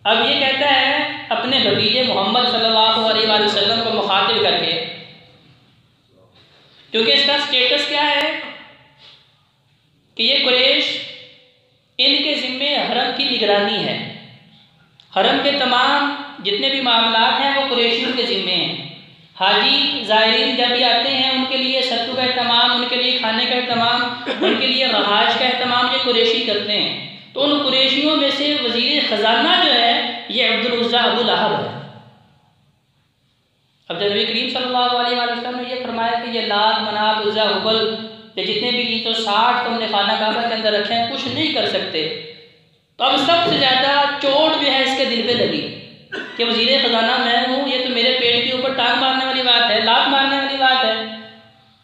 अब ये कहता है अपने भतीजे मोहम्मद सल्लल्लाहु अलैहि वसल्लम को मुखातिब करके, क्योंकि इसका स्टेटस क्या है कि ये कुरैश, इनके ज़िम्मे हरम की निगरानी है। हरम के तमाम जितने भी मामलात हैं वो कुरैशियों के ज़िम्मे हैं। हाजी ज़ायरीन जब भी आते हैं उनके लिए सत्तू का एहतमाम, उनके लिए खाने का एहतमाम, उनके लिए रहाज का एहतमाम ये कुरैशी करते हैं। तो उन कुरैशियों में से वज़ीर ख़जाना जो है ये अब्दुल उज़्ज़ा अबू लहब है। अब जब नबी करीम सल्लल्लाहु अलैहि वसल्लम ने ये फरमाया कि ये लात, मनात, उज़्ज़ा, हुबल, ये जितने भी 360 तुमने खाना काबा के अंदर रखे हैं, कुछ नहीं कर सकते। तो अब सबसे ज़्यादा चोट जो है इसके दिल पे लगी कि वज़ीर ख़जाना मैं हूँ, ये तो मेरे पेट के ऊपर टांग मारने वाली बात है, लात मारने वाली बात है।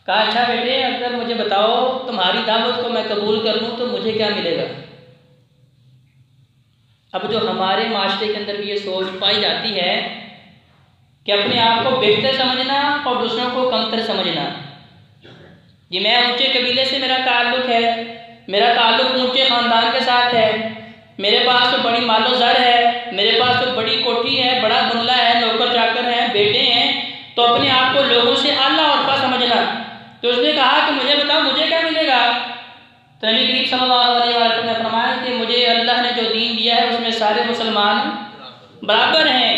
कहा अच्छा बेटे, अगर मुझे बताओ तुम्हारी दावत को मैं कबूल कर लूँ तो मुझे क्या मिलेगा। अब जो हमारे माशरे के अंदर भी ये सोच पाई जाती है कि अपने आप को बेहतर समझना और दूसरों को कमतर समझना। जी मैं ऊंचे कबीले से मेरा ताल्लुक़ है, मेरा ताल्लुक़ ऊंचे ख़ानदान के साथ है, मेरे पास तो बड़ी मालो ज़र है, मेरे पास तो बड़ी कोठी है, बड़ा बंगला है, नौकर चाकर हैं, बेटे हैं, तो अपने आप को लोगों से आला औरफा समझना। तो उसने कहा कि मुझे बताओ मुझे क्या मिलेगा। तो नबी करीम सल्लल्लाहु अलैहि वसल्लम ने फरमाया कि मुझे अल्लाह ने जो दीन दिया है उसमें सारे मुसलमान बराबर हैं,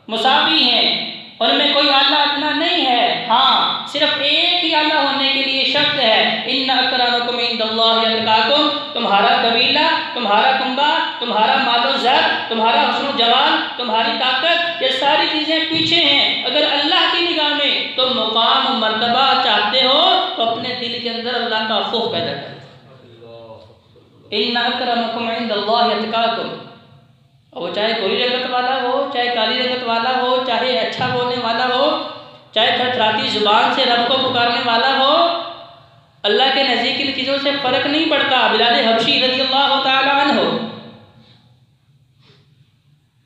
मुसावी हैं, उनमें कोई आला अदना नहीं है। हाँ, सिर्फ एक ही आला होने के लिए शर्त है, इन्ना अकरमकुम इंदल्लाहि अतकाकुम। तुम्हारा कबीला, तुम्हारा कुंबा, तुम्हारा मालो ज़र, तुम्हारा हुस्न जमाल, तुम्हारी ताकत, ये सारी चीज़ें पीछे हैं। अगर अल्लाह की निगाह में तुम मुकाम मर्तबा चाहते हो तो अपने दिल के अंदर अल्लाह का खौफ पैदा करो। इन्ना अकरमकुम इंदल्लाहि अतकाकुम। और वो चाहे गोरी रंगत वाला हो, चाहे काली रंगत वाला हो, चाहे अच्छा बोलने वाला हो, चाहे थरथराती जुबान से रब को पुकारने वाला हो, अल्लाह के नज़दीक इन चीज़ों से फ़र्क नहीं पड़ता। बिलाल हबशी रज़ियल्लाहु ताला अन्हु,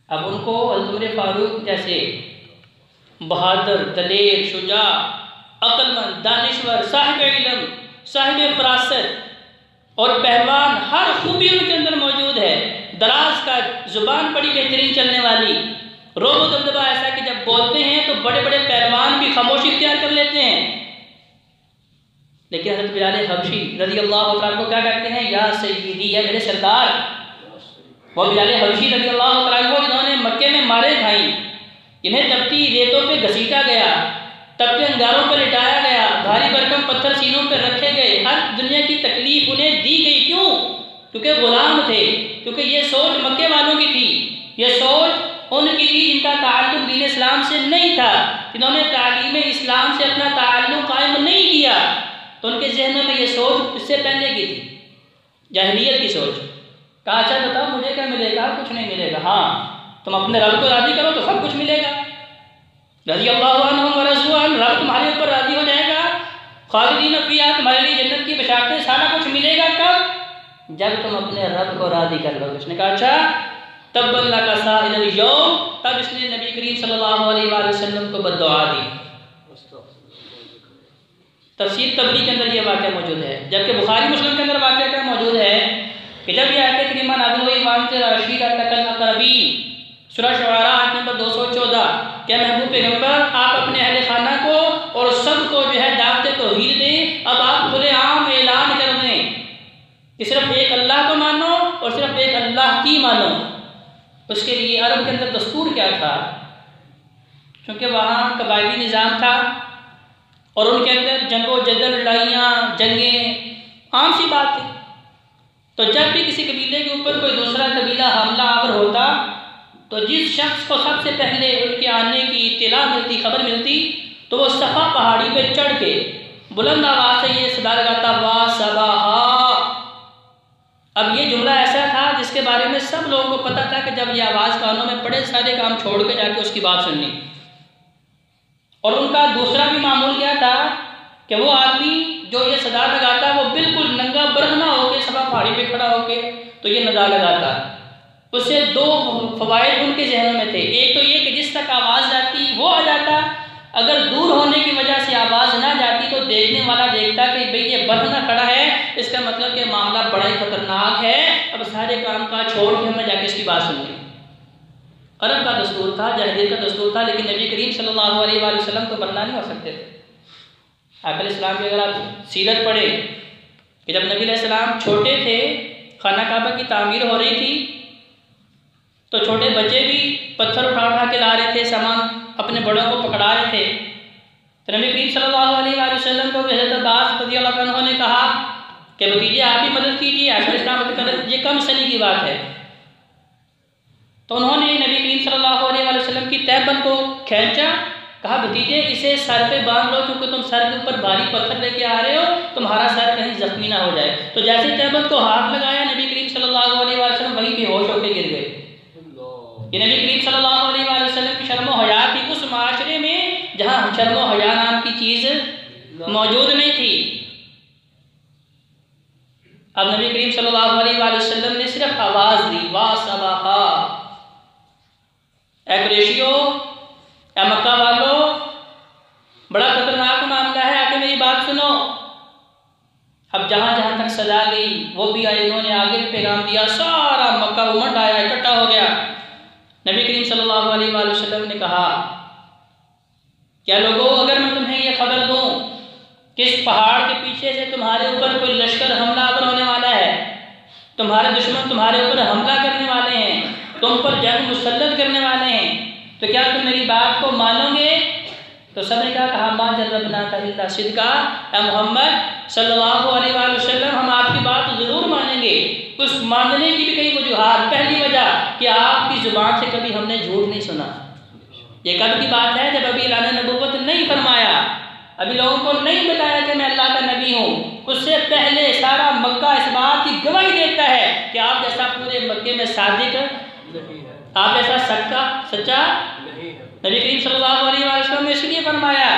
अब उनको हज़रत फारूक जैसे बहादुर, दलेर, शुजा, अक्लमंद, दानिश्वर, साहिब इल्म, साहिब फरासत और पहलवान, हर खूबी उनके अंदर मौजूद है। दराज का ज़ुबान बड़ी बेहतरीन चलने वाली, रोब दबदबा ऐसा कि जब बोलते हैं तो बड़े बड़े पहलवान भी खामोशी इख्तियार कर लेते हैं। लेकिन हज़रत बिलाल हबशी रज़ियल्लाहु तआला को क्या कहते हैं, या सय्यदी, या मेरे सरदार। वो बिलाल हबशी रज़ियल्लाहु तआला को जिन्होंने मक्के में मारे खाई, इन्हें तपती रेतों पे घसीटा गया, तपते अंगारों पर लिटाया गया, भारी भरकम पत्थर सीनों पर रखे गए, हर दुनिया की तकलीफ उन्हें दी गई। क्यों? क्योंकि गुलाम थे, क्योंकि ये सोच मक्के वालों की थी, ये सोच उनकी थी जिनका ताल्लुक दीन इस्लाम से नहीं था, जिन्होंने तालीम इस्लाम से अपना ताल्लुक कायम नहीं किया। तो उनके जहनों में ये सोच इससे पहले की थी, जाहिलियत की सोच। कहा अच्छा बताओ मुझे क्या मिलेगा। कुछ नहीं मिलेगा। हाँ, तुम अपने रब को राज़ी करो तो सब कुछ मिलेगा। रज़ियल्लाहु अन्हुम व रज़ू अन्हु, रब तुम्हारे ऊपर राज़ी हो जाएगा। खालिदीन फ़ीहा, तुम्हारे लिए जन्नत की बशारतें, सारा कुछ मिलेगा। कब? जब तुम अपने रब को राज़ी कर लो। उसने कहा अच्छा तब्बन लका साइरल यौम, तब इसने नबी करीम सल्लल्लाहु अलैहि वसल्लम को बद्दुआ दी। तफसीर तबरी के अंदर ये वाक़या मौजूद है, जबकि बुखारी मुस्लिम के अंदर वाक़या क्या मौजूद है कि जब ये आयत करीमा नाज़िल हुई, वांज़िर अशीरतकल अक़रबीन, सूरह शुआरा आयत नंबर 214, क्या महबूब पैगम्बर आप अपने अहले खाना को और सबको जो है दावत तौहीद दें। अब आप खुलेआम ऐलान कर दें कि सिर्फ एक अल्लाह को मानो और सिर्फ एक अल्लाह की मानो। उसके लिए अरब के अंदर दस्तूर क्या था, क्योंकि वहाँ कबायली निज़ाम था और उनके अंदर जंगो जदल, लड़ाइयाँ, जंगें आम सी बात थी। तो जब भी किसी कबीले के ऊपर कोई दूसरा कबीला हमला आवर होता तो जिस शख्स को सबसे पहले उनके आने की इत्तला मिलती, खबर मिलती, तो वो सफ़ा पहाड़ी पे चढ़ के बुलंद आवाज़ से ये सदा लगाता, वाह सबाहा। अब ये जुमला ऐसा था जिसके बारे में सब लोगों को पता था कि जब ये आवाज़ कानों में पड़े सारे काम छोड़ के जाके उसकी बात सुननी। और उनका दूसरा भी मामूल क्या था कि वो आदमी जो ये सदा लगाता वो बिल्कुल नंगा बरहना होकर सभा पहाड़ी पे खड़ा होकर तो ये नदा लगाता। उससे दो फ़वाइद उनके जहनों में थे। एक तो ये कि जिस तक आवाज़ जाती वो आ जाता, अगर दूर होने की वजह से आवाज़ ना जाती तो देखने वाला देखता कि भाई ये बरहना खड़ा है, इसका मतलब कि मामला बड़ा ही खतरनाक है, अब सारे काम काज छोड़ के हमें जाके इसकी बात सुननी। अरब का दस्तूर था, जाहिलियत का दस्तूर था, लेकिन नबी करीम सल्लल्लाहु अलैहि वसल्लम तो बरना नहीं हो सकते थे। आक़ा अलैहिस्सलाम की अगर आप सीरत पढ़े कि जब नबी अलैहिस्सलाम छोटे थे, खाना काबा की तामीर हो रही थी, तो छोटे बच्चे भी पत्थर उठा उठा के ला रहे थे, सामान अपने बड़ों को पकड़ा रहे थे। तो नबी करीम सल्लल्लाहु अलैहि वसल्लम को हज़रत अब्बास रज़ियल्लाहु अन्हु ने कहा कि भतीजे आप भी मदद कीजिए, आक़ा अलैहिस्सलाम ये कम सनी की बात है। तो उन्होंने नबी करीम सल्लल्लाहु अलैहि वसल्लम की तहबंद को खींचा, कहा भतीजे इसे सर पे बांध लो, क्योंकि तुम सर के ऊपर भारी पत्थर लेके आ रहे हो, तुम्हारा सर कहीं जख्मी ना हो जाए। तो जैसे तहबंद को हाथ लगाया, नबी करीम सल्लल्लाहु अलैहि वसल्लम वहीं बेहोश होकर गिर गए। ये नबी करीम सल्लल्लाहु अलैहि वसल्लम की शर्म हया थी उस माशरे में जहाँ शर्म हया नाम की चीज़ मौजूद नहीं थी। अब नबी करीम सल्लल्लाहु अलैहि वसल्लम ने सिर्फ आवाज़ दी, वा सबाहा, ए कुरैशियो, ए मक्का वालों, बड़ा खतरनाक मामला है, आके मेरी बात सुनो। अब जहाँ जहाँ तक सजा गई वो भी आए, उन्होंने आगे भी पैगाम दिया, सारा मक्का उमड़ आया, इकट्ठा हो गया। नबी करीम सल्लल्लाहु अलैहि वसल्लम ने कहा, क्या लोगों, अगर मैं तुम्हें ये खबर दूं कि इस पहाड़ के पीछे से तुम्हारे ऊपर कोई लश्कर हमलावर होने वाला है, तुम्हारे दुश्मन तुम्हारे ऊपर हमला करने वाले हैं, तुम पर जंग मुसल्लत करने वाले हैं, तो क्या तुम मेरी बात को मानोगे? तो सबने क्या कहा, मा जर्रबनाका इल्ला सिद्का, ए मोहम्मद सल्लल्लाहु अलैहि वसल्लम, हम आपकी बात ज़रूर मानेंगे। उस मानने की भी कई वजूहात। पहली वजह कि आपकी ज़ुबान से कभी हमने झूठ नहीं सुना। ये कब की बात है? जब अभी ऐलान नबूवत नहीं फरमाया, अभी लोगों को नहीं बताया कि मैं अल्लाह का नबी हूँ। उससे पहले सारा मक्का इस बात की गवाही देता है कि आप जैसा पूरे मक्के में सादिक, आप जैसा सच्चा नबी करीम सल्लल्लाहु अलैहि वसल्लम ने इसलिए फरमाया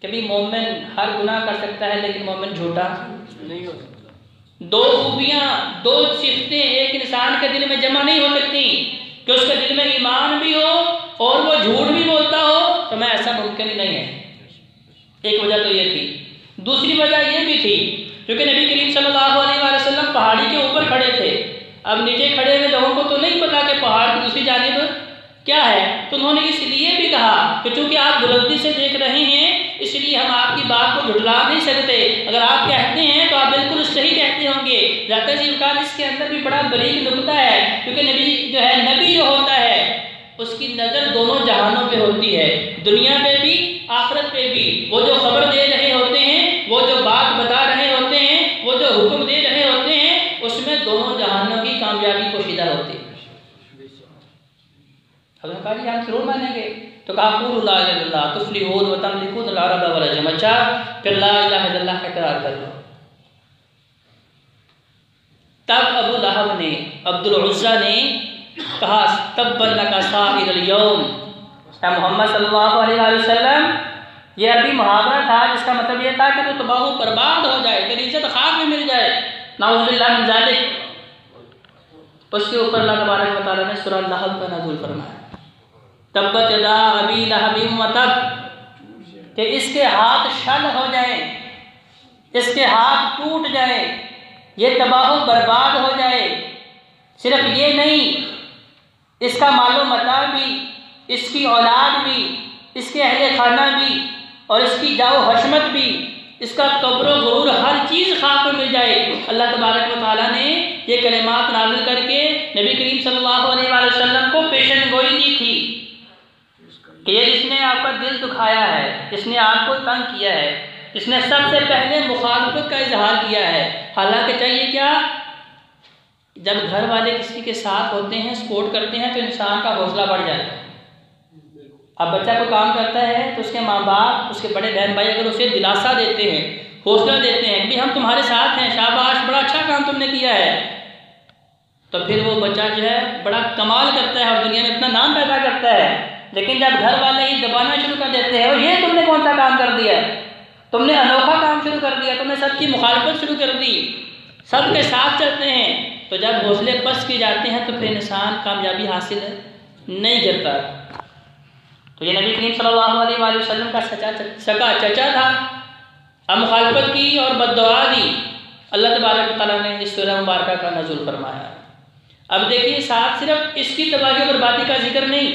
कभी मोमिन हर गुनाह कर सकता है, लेकिन मोमिन झूठा नहीं हो सकता। दो खूबियाँ, दो सिफतें एक इंसान के दिल में जमा नहीं हो सकती कि उसके दिल में ईमान भी हो और वो झूठ भी बोलता हो, तो मैं ऐसा मुमकिन ही नहीं है। एक वजह तो ये थी। दूसरी वजह ये भी थी क्योंकि नबी करीम सल्लल्लाहु अलैहि वसल्लम पहाड़ी के ऊपर खड़े थे। अब नीचे खड़े हुए लोगों को तो नहीं पता कि पहाड़ की दूसरी जानिब क्या है, तो उन्होंने इसलिए भी कहा कि चूंकि आप बुलंदी से देख रहे हैं, इसलिए हम आपकी बात को झुठला नहीं सकते। अगर आप कहते हैं तो आप बिल्कुल सही कहते होंगे। ज़ात इम्कान इसके अंदर भी बड़ा बरीक नुक्ता है, क्योंकि नबी जो होता है उसकी नज़र दोनों जहानों पे होती है, दुनिया पे भी आखिरत पे भी। वो जो खबर दे रहे होते हैं, वो जो बात बता रहे होते हैं, वो जो हुक्म दे रहे होते हैं, उसमें दोनों जहानों की कामयाबी पोशीदा होती है। कहा जी हम जरूर मानेंगे, तो कहा कुलू ला इलाहा इल्लल्लाह तुफ्लिहून व तमलिकून अल-अरब वल अजम। अच्छा, फिर ला इलाहा इल्लल्लाह का इकरार कर लो। तब अबू लहब ने, अब्दुल उज़्ज़ा ने कहा तब्बन लका साइरल यौम, मोहम्मद सल्लल्लाहु अलैहि वसल्लम, ये अरबी मुहावरा था जिसका मतलब ये था कि तो तबाह बर्बाद हो जाए, तेरी इज्जत खाक में मिल जाए, नाउज़ुबिल्लाह मिन ज़ालिक। उसके ऊपर अल्लाह तबारक व तआला ने सूरह लहब का नाज़िल फरमाया, तब्बत यदा अबी लहब व तब, कि इसके हाथ शल हो जाए, इसके हाथ टूट जाए, ये तबाह बर्बाद हो जाए। सिर्फ ये नहीं, इसका मालो मता भी, इसकी औलाद भी, इसके अहले खाना भी और इसकी जाओ हशमत भी, इसका कब्र गुरूर, हर चीज़ खाक में मिल जाए। अल्लाह तबारक व तआला ने ये कलिमात नाज़िल करके नबी करीम सल्लल्लाहु अलैहि वसल्लम को पेशन गोई की थी कि ये जिसने आपका दिल दुखाया है, जिसने आपको तंग किया है, जिसने सबसे पहले मुखालफत का इजहार किया है। हालांकि चाहिए क्या, जब घर वाले किसी के साथ होते हैं, सपोर्ट करते हैं, तो इंसान का हौसला बढ़ जाता है। अब बच्चा को काम करता है तो उसके माँ बाप, उसके बड़े बहन भाई अगर उसे दिलासा देते हैं, हौसला देते हैं कि हम तुम्हारे साथ हैं, शाबाश, बड़ा अच्छा काम तुमने किया है, तो फिर वो बच्चा जो है बड़ा कमाल करता है और दुनिया में अपना नाम पैदा करता है। लेकिन जब घर वाले ही दबाना शुरू कर देते हैं, और ये तुमने कौन सा काम कर दिया, तुमने अनोखा काम शुरू कर दिया, तुमने सबकी मुखालफत शुरू कर दी, सबके साथ चलते हैं, तो जब हौसले पस्त किए जाते हैं तो फिर इंसान कामयाबी हासिल नहीं करता। तो ये नबी करीम सल्लल्लाहु अलैहि वसल्लम का सका चचा था। अब मुखालफत की और बद्दुआ दी, अल्लाह तबारक व तआला ने इस सूरह मुबारक का नज़ुल फरमाया। अब देखिए, साथ सिर्फ इसकी तबाही और बर्बादी का जिक्र नहीं,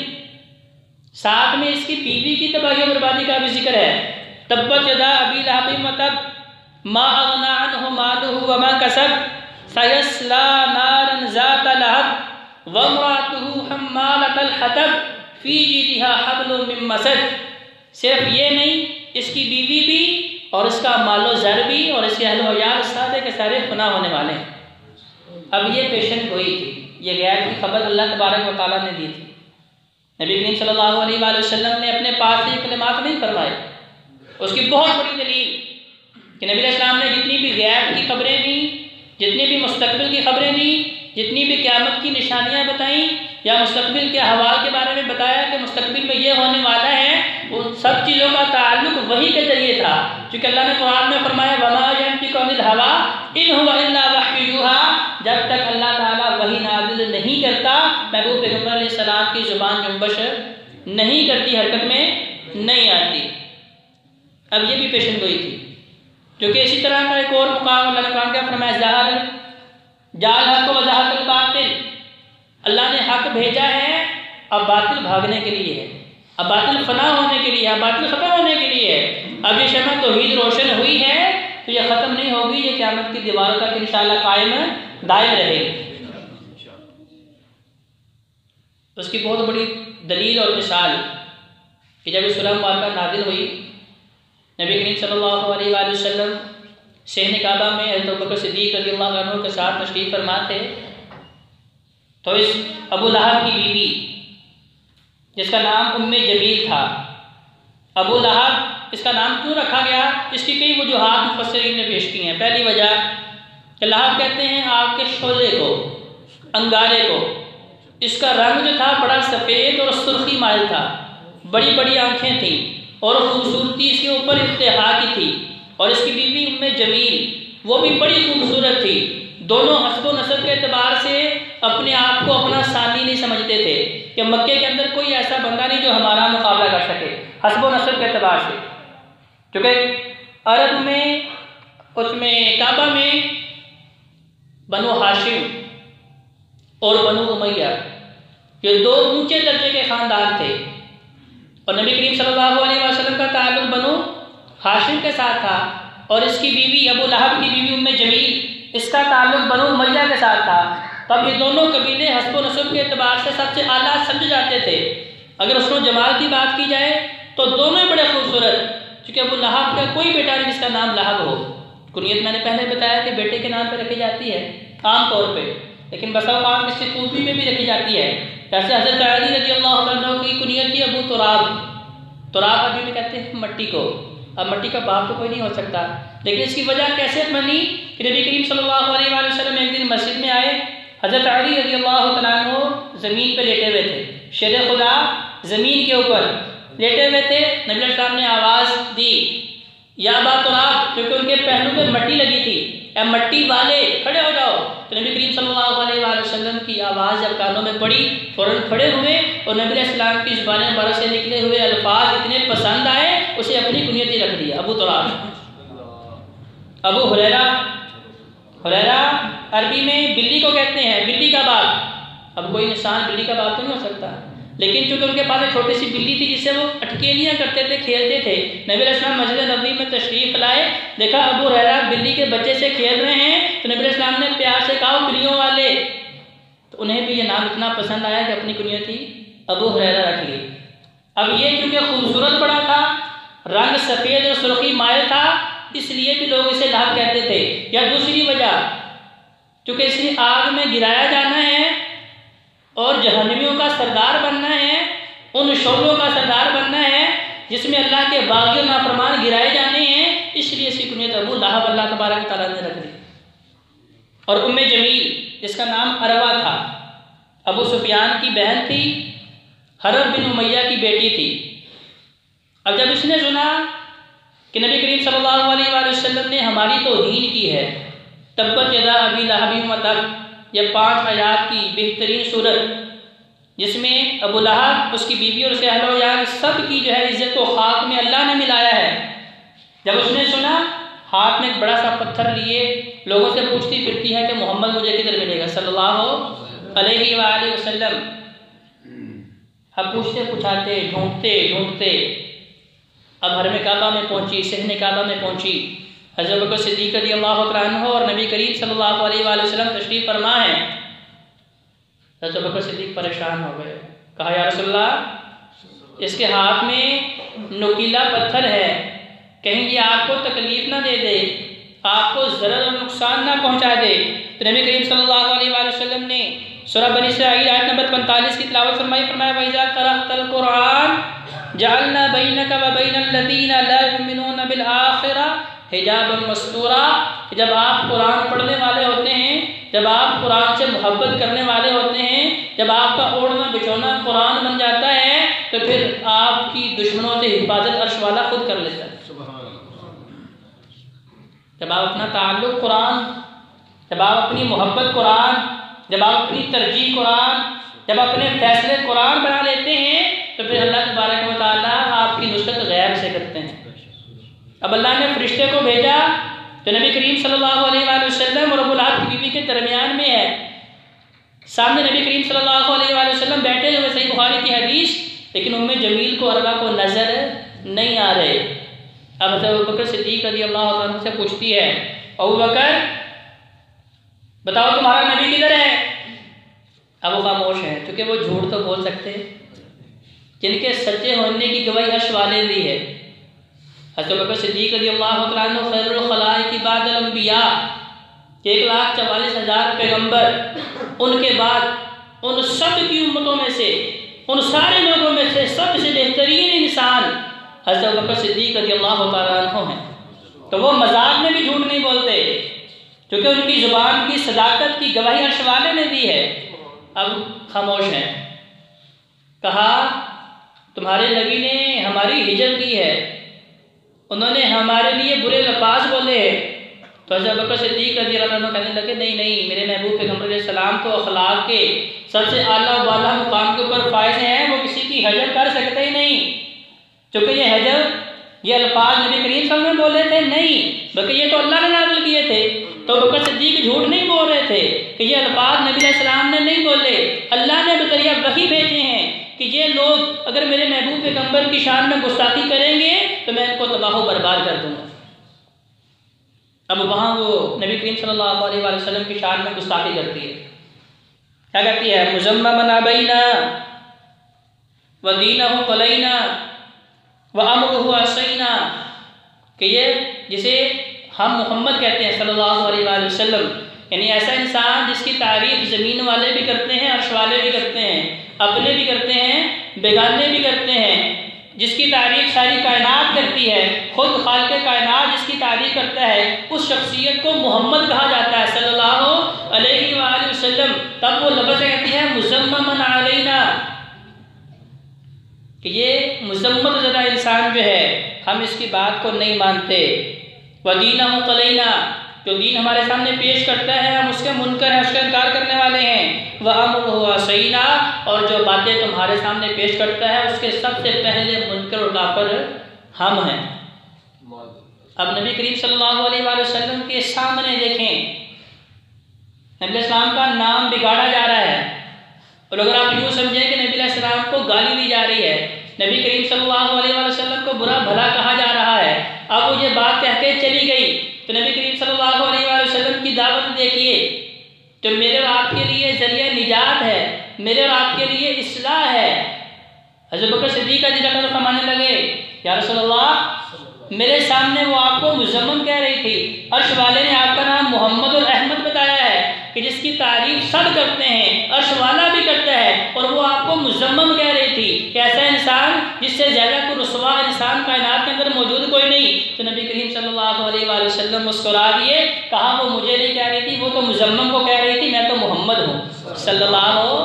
साथ में इसकी बीवी की तबाही और बर्बादी का भी जिक्र है। तब्बत यदा अबी लहब व तब मा अगना अन्हु मालुहु व मा कसब सयस्ला नारन ज़ात लहब व इम्राअतुहु हम्मालतल हतब फी जीदिहा हब्लुम मिन मसद। सिर्फ ये नहीं, इसकी बीवी भी और इसका मालो ज़र भी और इसके अहल व यार सारे के सारे फना होने वाले हैं। अब ये पेशन गोई थी, ये गैर की खबर अल्लाह तबारक व तआला ने दी थी। नबी करीम सल्लल्लाहु अलैहि वसल्लम ने अपने पास से कलिमात नहीं फरमाए। उसकी बहुत बड़ी दलील कि नबी अलैहिस्सलाम ने जितनी भी गैब की खबरें दी, जितनी भी मुस्तकबिल की खबरें दी, जितनी भी क़यामत की निशानियां बताई या मुस्तकबिल के हवाल के बारे में बताया कि मुस्तकबिल में ये होने वाला है, उन सब चीज़ों का ताल्लुक वही के जरिए था। क्योंकि अल्लाह ने कुरान में फरमाया वमा यंतिकु अनिल हवा इन हुवा इल्ला वह्यु यूहा, जब तक अल्लाह ताला वही नाज़िल नहीं करता महबूब पैगम्बर अलैहिस्सलाम की ज़ुबान जुम्बश नहीं करती, हरकत में नहीं आती। अब ये भी पेशन गोई थी, जो कि इसी तरह का एक और मुकाम अल्लाह ने कुरान का फरमाया जाल हक व ज़हक़ल बातिल, अल्लाह ने हक भेजा है, अब बातिल भागने के लिए है, अब बातिल फना होने के लिए, अब बातिल ख़त्म होने के लिए है। अब ये शमअ तौहीद रोशन हुई है तो ये ख़त्म नहीं होगी, ये क़यामत की दीवारों तक इंशाअल्लाह कायम दायम रहेगी। उसकी बहुत बड़ी दलील और मिसाल कि जब सूरह मुबारका नाज़िल हुई, नबी करीम सल्लल्लाहु अलैहि वसल्लम सहन काबा में हज़रत अबू बकर सिद्दीक़ रज़ियल्लाहु अन्हु के साथ तशरीफ़ फरमा थे। तो इस अबू लहब की बीवी जिसका नाम उम्मे जमील था, अबू लहब इसका नाम क्यों रखा गया, इसकी कई वजूहात मुफस्सिरीन ने पेश की हैं। पहली वजह कि लहब कहते हैं आग के शोले को, अंगारे को। इसका रंग जो था बड़ा सफ़ेद और सुर्खी माइल था, बड़ी बड़ी आँखें थीं और खूबसूरती इसके ऊपर इंतहा की थी। और इसकी बीवी उम्मे जमील वो भी बड़ी खूबसूरत थी। दोनों हस्ब नस्ब के अतबार से अपने आप को अपना सानी नहीं समझते थे कि मक्के के अंदर कोई ऐसा बंदा नहीं जो हमारा मुकाबला कर सके हस्ब नस्ब के अतबार से। क्योंकि अरब में उसमें काबा में बनु हाशिम और बनु उमैया ये दो ऊंचे दर्जे के ख़ानदान थे और नबी करीम सल्लल्लाहु अलैहि वसल्लम का ताल्लुक बनु हाशिम के साथ था और इसकी बीवी अबू लहब की बीवी उम्मे जमील इसका ताल्लुक बनु उमैया के साथ था। तब ये दोनों कबीले हस्ब नस्ब के अतबार से सबसे आला समझे जाते थे। अगर उसमें जमाल की बात की जाए तो दोनों बड़े खूबसूरत, क्योंकि अबू लहब का कोई बेटा नहीं जिसका नाम लहब हो। कुनियत मैंने पहले बताया कि बेटे के नाम पर रखी जाती है आम तौर पे, लेकिन बसा औक़ात किसी खूबी में भी रखी जाती है। जैसे हज़रत अली रज़ियल्लाहु अन्हु की कुनियत थी अबू तुराब। तुराब अभी भी कहते हैं मट्टी को। अब मट्टी का बाप तो कोई नहीं हो सकता, लेकिन इसकी वजह कैसे बनी कि नबी करीम सल्लल्लाहु अलैहि वसल्लम एक दिन मस्जिद में आए। हज़रत अली रज़ियल्लाहु तआला अन्हु ज़मीन पर लेटे हुए थे, शेर खुदा ज़मीन के ऊपर लेटे हुए थे। नबी अलैहिस्सलाम ने आवाज़ दी या अबा तुराब, क्योंकि उनके पहलू पे मट्टी लगी थी, ए मट्टी वाले खड़े हो जाओ। तो नबी करीम सल्लल्लाहु अलैहि वसल्लम की आवाज़ जब कानों में पड़ी फ़ौरन खड़े हुए और नबी अलैहिस्सलाम की ज़ुबान मुबारक से निकले हुए अल्फाज इतने पसंद आए उसे अपनी कुनियत ही रख दिया अबू तुराब। अबू हुरैरा, हुरैरा अरबी में बिल्ली को कहते हैं, बिल्ली का बाप। अब कोई इंसान बिल्ली का बाप तो नहीं हो सकता, लेकिन चूंकि उनके पास एक छोटी सी बिल्ली थी जिससे वो अटकेलियाँ करते थे, खेलते थे। नबी अलैहिस्सलाम मस्जिद नबवी में तशरीफ़ लाए, देखा अबू हुरैरा बिल्ली के बच्चे से खेल रहे हैं, तो नबी अलैहिस्सलाम ने प्यार से कहा बिल्लियों वाले। तो उन्हें भी ये नाम इतना पसंद आया कि अपनी कुनियत ही अबू हुरैरा रख ली। अब ये क्योंकि खूबसूरत बड़ा था, रंग सफ़ेद और सुर्खी माइल था, इसलिए भी लोग इसे लहब कहते थे। या दूसरी वजह, क्योंकि इसे आग में गिराया जाना है और जहन्नमियों का सरदार बनना है, उन शोलों का सरदार बनना है जिसमें अल्लाह के बाग़ी नाफरमान गिराए जाने हैं, इसलिए इसकी कुनियत अबू लहब अल्लाह तबारक व तआला ने रख दी। और उम्मे जमील जिसका नाम अरवा था, अबू सुफियान की बहन थी, हरब बिन उमैया की बेटी थी। अब जब इसने सुना कि नबी करीम सल्लल्लाहु अलैहि वसल्लम ने हमारी तौहीन की है, तब्बत यदा अबी लहब व तब, यह 5 आयात की बेहतरीन सूरत जिसमें अबू लहब, उसकी बीवी और उसके अहल यार सब की जो है इज़्ज़त को खाक में अल्लाह ने मिलाया है। जब उसने सुना, हाथ में एक बड़ा सा पत्थर लिए लोगों से पूछती फिरती है कि मोहम्मद मुझे किधर मिलेगा सल्लल्लाहु अलैहि वसल्लम अब पूछते पूछाते ढूंढते ढूंढते अब हरम काबा में पहुंची, सहन काबा में पहुंची। हज़रत बकर सिद्दीक़ रज़ियल्लाहु तआला अन्हु और नबी करीम सल्लल्लाहु अलैहि वसल्लम तशरीफ़ फरमा है। हज़रत बकर सिद्दीक़ परेशान हो गए, कहा या रसूलल्लाह इसके हाथ में नुकीला पत्थर है, कहीं ये आपको तकलीफ़ ना दे दे, आपको ज़रर और नुकसान ना पहुँचा दे। तो नबी करीम सल्लल्लाहु अलैहि वसल्लम ने सूरह बनी इसराईल आयत नंबर 45 की तिलावत फरमाई। फरमाया वइज़ा क़रअतल क़ुरआन जअलना बैनका व बैनल लज़ीना ला युमिनूना बिल आखिरह हिजाबन मस्तूरा। जब आप कुरान पढ़ने वाले होते हैं, जब आप कुरान से मोहब्बत करने वाले होते हैं, जब आपका ओढ़ना बिछोना कुरान बन जाता है, तो फिर आपकी दुश्मनों से हिफाजत अर्श वाला खुद कर लेता है। जब आप अपना ताल्लुक़ कुरान, जब आप अपनी मोहब्बत कुरान, जब आप अपनी तरजीह कुरान, जब अपने फैसले कुरान बना लेते हैं, तो फिर अल्लाह तबारक व तआला आपकी नुसरत गैब से करते हैं। अब अल्लाह ने फरिश्ते को भेजा तो नबी करीम सल्लल्लाहु अलैहि वसल्लम और अबू लहब की बीवी के दरमियान में है। सामने नबी करीम सल्लल्लाहु अलैहि वसल्लम बैठे हुए, सही बुखारी की हदीस, लेकिन उम्मे जमील को अरबा को नज़र नहीं आ रहे। अब हज़रत अबू बकर सिद्दीक़ रज़ियल्लाहु तआला अन्हु से पूछती है, अबू बकर बताओ तुम्हारा नबी किधर है? अब वो खामोश है, क्योंकि वो झूठ तो बोल सकते हैं, जिनके सच्चे होने की गवाही अर्श वाले दी है। हज़रत बकर सिद्दीक़ रज़ियल्लाहु तआला अन्हु खैरुल खलाइक़ बादल अंबिया, 1,44,000 पैगंबर, उनके बाद उन सब की उम्मतों में से, उन सारे लोगों में से सबसे बेहतरीन इंसान हज़रत बकर सिद्दीक़ रज़ियल्लाहु तआला अन्हु हैं। तो वो मज़ाक में भी झूठ नहीं बोलते, क्योंकि उनकी ज़ुबान की सदाकत की गवाही अर्श वाले ने दी है। अब खामोश हैं। कहा तुम्हारे नबी ने हमारी हिजर की है, उन्होंने हमारे लिए बुरे अल्फाज बोले हैं। तो हज़रत बकर सिद्दीक़ रज़ियल्लाहु अन्हु कहने लगे नहीं नहीं, मेरे महबूब पैगंबर अलैहिस्सलाम तो अखलाक के सबसे आला व बाला मुकाम के ऊपर फायज हैं, वो किसी की हजर कर सकते ही नहीं। क्योंकि ये हजर, ये अल्फाज नबी करीम सल्लल्लाहु अलैहि वसल्लम ने बोले थे नहीं, बल्कि ये तो अल्लाह ने नाज़िल किए थे। तो बकर सिद्दीक़ झूठ नहीं बोल रहे थे कि ये अल्फाज नबी अलैहि सलाम ने नहीं बोले, अल्लाह ने बतरिया वही भेजे हैं कि ये लोग अगर मेरे महबूब पैगंबर की शान में गुस्ताखी करेंगे तो मैं इनको तबाह बर्बाद कर दूंगा। अब वहाँ वो नबी करीम सल्लल्लाहु अलैहि वसल्लम की शान में गुस्ताखी करती है। क्या कहती है? मुज़म्ममन अबैना व दीनहु क़लैना व अमरुहु असैना, कि ये जिसे हम मोहम्मद कहते हैं सल्लल्लाहु अलैहि वसल्लम, यानी ऐसा इंसान जिसकी तारीफ़ ज़मीन वाले भी करते हैं, अर्श वाले भी करते हैं, अपने भी करते हैं, बेगाने भी करते हैं, जिसकी तारीफ़ सारी कायनात करती है, खुद खालिक़े कायनात जिसकी तारीफ़ करता है, उस शख्सियत को मोहम्मद कहा जाता है सल्लल्लाहु अलैहि वसल्लम। तब वो लफ्ज़ कहती है मुज़म्ममन अलैना, कि ये मुज़म्मत ज़दा इंसान जो है हम इसकी बात को नहीं मानते। वदीनहु क़लैना, जो दीन हमारे सामने पेश करता है हम उसके मुनकर हैं, उसका इनकार करने वाले हैं। वह अमरुहु असैना, और जो बातें तुम्हारे सामने पेश करता है उसके सबसे पहले मुनकर और काफिर हम हैं। अब नबी करीम सल्लल्लाहु अलैहि वसल्लम के सामने देखें, नबी अलैहिस्सलाम का नाम बिगाड़ा जा रहा है, और अगर आप यूँ समझें कि नबी अलैहिस्सलाम को गाली दी जा रही है, नबी करीम सल्लल्लाहु अलैहि वसल्लम को बुरा भला कहा जा रहा है। अब वो ये बात कह के चली गई, तो नबी करीम सल्लल्लाहु अलैहि वसल्लम की दावत देखिए, जो मेरे और आपके लिए ज़रिया निजात है, मेरे और आपके लिए इस्लाह है। हज़रत बकर सिद्दीक़ रज़ियल्लाहु अन्हु फरमाने लगे, या रसूलल्लाह मेरे सामने वो आपको मुज़म्मम कह रही थी, अर्श वाले ने आपका नाम मोहम्मद और अहमद बताया है कि जिसकी तारीफ़ सब करते हैं, अर्श वाला भी करता है, और वो आपको मुज़म्मम कह रही थी कि ऐसा इंसान जिससे ज़्यादा को रुसवा इंसान कायनात के अंदर मौजूद कोई नहीं। तो नबी करीम सल्लल्लाहु अलैहि वसल्लम मुस्कुरा दिए, कहा वो मुझे नहीं कह रही थी, वो तो मुज़म्मम को कह रही थी, मैं तो मोहम्मद हूँ सल्लल्लाहु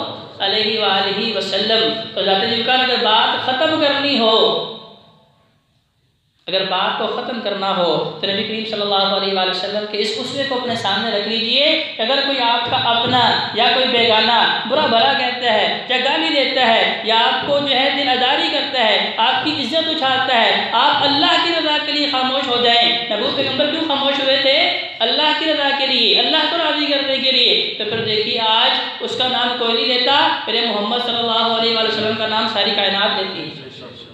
अलैहि वसल्लम। तो ज़ात ज़ुल्फ़िकार अगर बात ख़त्म करनी हो, अगर बात को ख़त्म करना हो, तो नबी करीम सल्लल्लाहु अलैहि वसल्लम के इस उसवे को अपने सामने रख लीजिए। अगर कोई आपका अपना या कोई बेगाना बुरा भला कहता है या गाली देता है या आपको जो है दिल आज़ारी करता है, आपकी इज्जत उछालता है, आप अल्लाह की रज़ा के लिए खामोश हो जाएं। महबूब पैगंबर क्यों खामोश हुए थे? अल्लाह की रज़ा के लिए, अल्लाह को राज़ी करने के लिए, तो फिर देखिए आज उसका नाम कोई नहीं लेता, मेरे मोहम्मद सल्लल्लाहु अलैहि वसल्लम का नाम सारी कायनात लेती है।